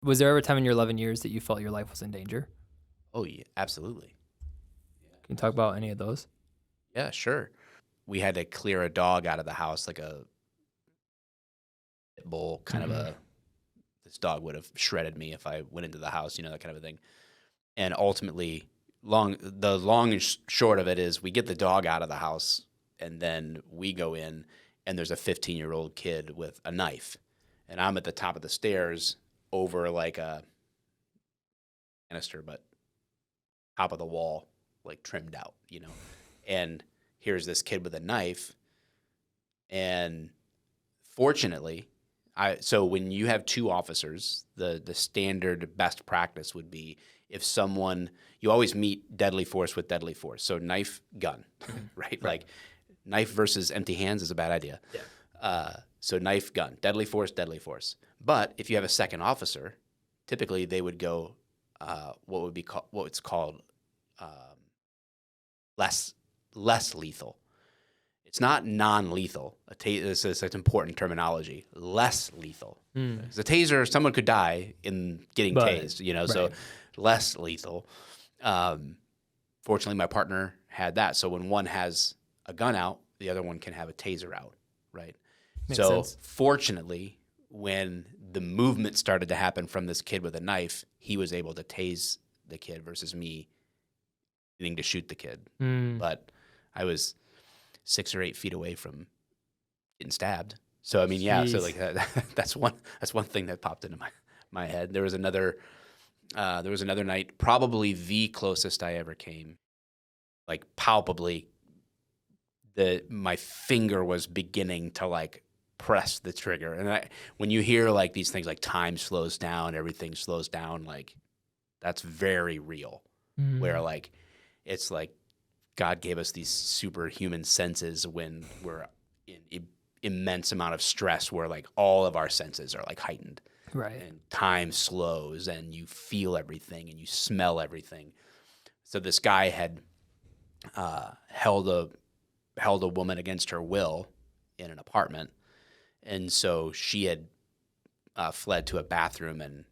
Was there ever a time in your 11 years that you felt your life was in danger? Oh, yeah, absolutely. Can you talk about any of those? Yeah, sure. We had to clear a dog out of the house, like a pit bull, kind of this dog would have shredded me if I went into the house, that kind of a thing. And ultimately, the long and short of it is we get the dog out of the house, and then we go in, and there's a 15-year-old kid with a knife. And I'm at the top of the stairs over like a canister, but top of the wall, like trimmed out, And here's this kid with a knife. And fortunately, so when you have two officers, the standard best practice would be if someone, you always meet deadly force with deadly force. So knife, gun, right? Like knife versus empty hands is a bad idea. Yeah. So knife, gun, deadly force, deadly force. But if you have a second officer, typically they would go what's called less lethal. It's not non-lethal. This is important terminology. Less lethal. Because a taser, someone could die in getting tased, so less lethal. Fortunately, my partner had that. So when one has a gun out, the other one can have a taser out, right? Makes sense. Fortunately, when the movement started to happen from this kid with a knife, he was able to tase the kid versus me needing to shoot the kid. But I was 6 or 8 feet away from getting stabbed. So I mean, yeah. So like that's one thing that popped into my head. There was another night, probably the closest I ever came, like palpably. My finger was beginning to like press the trigger, and when you hear like these things like time slows down, everything slows down, like that's very real. Where like it's like God gave us these superhuman senses when we're in immense amount of stress, where like all of our senses are like heightened, right? And time slows, and you feel everything, and you smell everything. So this guy had held a woman against her will in an apartment, and so she had fled to a bathroom and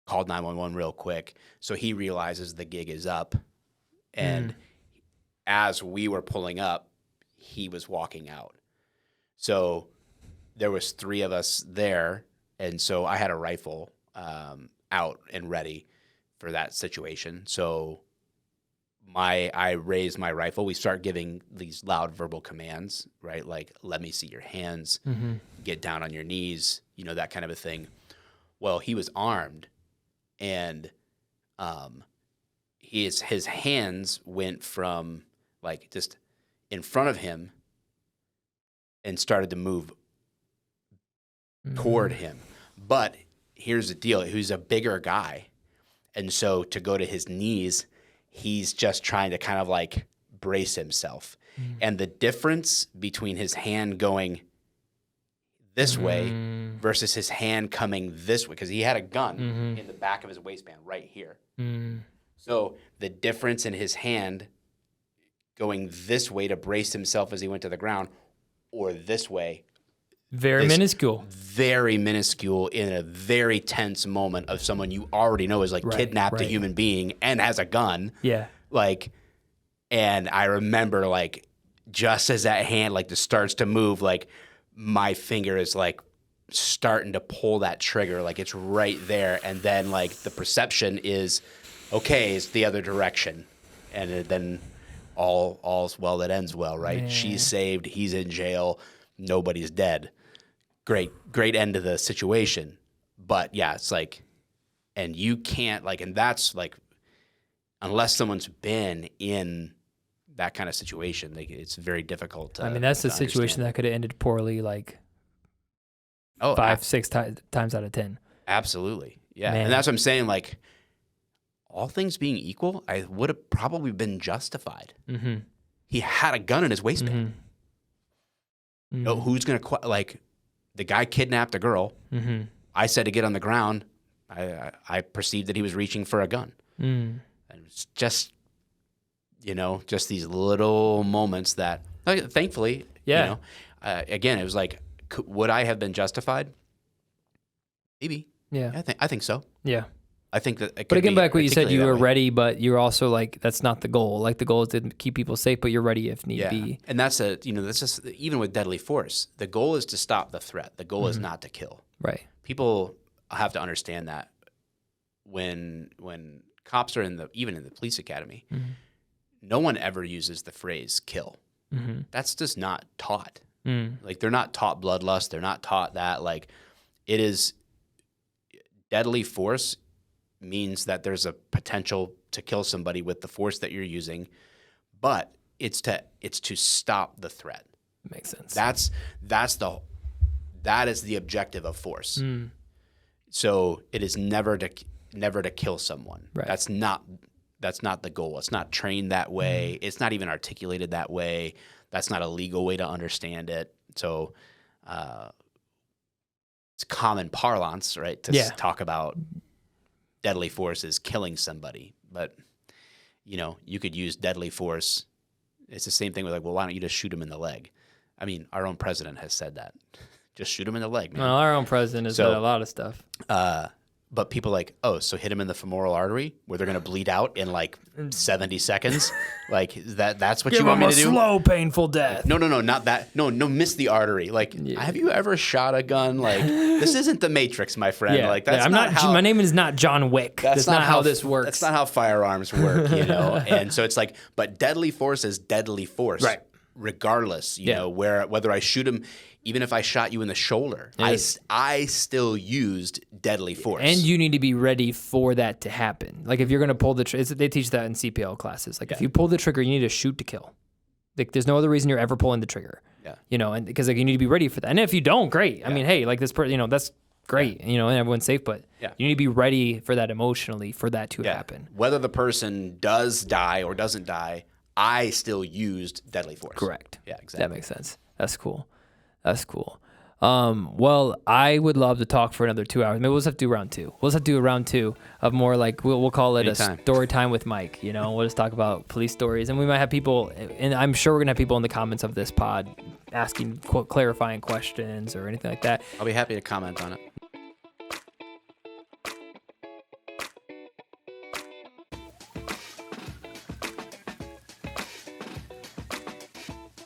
called 911 real quick. So he realizes the gig is up, and as we were pulling up, he was walking out. So there was 3 of us there, and so I had a rifle out and ready for that situation. So I raised my rifle. We start giving these loud verbal commands, right? Like, let me see your hands, get down on your knees, that kind of a thing. Well, he was armed, and his hands went from like just in front of him and started to move toward him. But here's the deal. He's a bigger guy. And so to go to his knees, he's just trying to kind of like brace himself. And the difference between his hand going this way versus his hand coming this way, because he had a gun in the back of his waistband right here. So the difference in his hand going this way to brace himself as he went to the ground, or this way. Very minuscule In a very tense moment of someone you already know is like kidnapped a human being and has a gun. Yeah. Like, and I remember like just as that hand like just starts to move, like my finger is like starting to pull that trigger, like it's right there. And then like the perception is, okay, it's the other direction. And then all's well that ends well, right? Man. She's saved, he's in jail, nobody's dead. Great end of the situation. But yeah, it's like, and you can't like, and that's like, unless someone's been in that kind of situation, it's very difficult to. I mean, that's a situation that could have ended poorly, like 5-6 times out of 10. Absolutely, yeah. Man. And that's what I'm saying. Like, all things being equal, I would have probably been justified. He had a gun in his waistband. No, who's gonna like? The guy kidnapped a girl. I said to get on the ground. I perceived that he was reaching for a gun. And it's just, just these little moments that, thankfully, again, it was like, would I have been justified? Maybe. Yeah. I think so. Yeah. I think that. But again, back what you said, you were ready, but you're also like, that's not the goal. Like the goal is to keep people safe, but you're ready if need be. And that's that's just, even with deadly force, the goal is to stop the threat. The goal is not to kill. Right. People have to understand that when cops are even in the police academy, no one ever uses the phrase kill. That's just not taught. Like they're not taught bloodlust. They're not taught that. Like it is deadly force means that there's a potential to kill somebody with the force that you're using, but it's to stop the threat. Makes sense. That is the objective of force. So it is never to kill someone. Right. That's not the goal. It's not trained that way. It's not even articulated that way. That's not a legal way to understand it. So it's common parlance, right, to talk about deadly force is killing somebody. But, you could use deadly force. It's the same thing with like, well, why don't you just shoot him in the leg? I mean, our own president has said that. Just shoot him in the leg, man. Well, our own president has said a lot of stuff. But people like, so hit him in the femoral artery where they're going to bleed out in like 70 seconds. Like that's what you want me to do? Slow, painful death. No, not that. No, miss the artery. Like, have you ever shot a gun? Like, this isn't the Matrix, my friend. Yeah. Like, that's my name is not John Wick. That's not how this works. That's not how firearms work, And so it's like, but deadly force is deadly force. Right. Regardless, whether I shoot him, even if I shot you in the shoulder, I still used deadly force. And you need to be ready for that to happen. Like if you're going to pull the trigger, they teach that in CPL classes. Like if you pull the trigger, you need to shoot to kill. Like there's no other reason you're ever pulling the trigger. Yeah. And because like you need to be ready for that. And if you don't, great. I mean, hey, like this that's great. And everyone's safe, but you need to be ready for that emotionally for that to happen. Whether the person does die or doesn't die, I still used deadly force. Correct. Yeah, exactly. That makes sense. That's cool. Well, I would love to talk for another 2 hours. Maybe we'll just have to do round two. We'll just have to do a round two of more like, we'll call it Anytime. A story time with Mike. We'll just talk about police stories. And we might have people, and I'm sure we're going to have people in the comments of this pod asking clarifying questions or anything like that. I'll be happy to comment on it.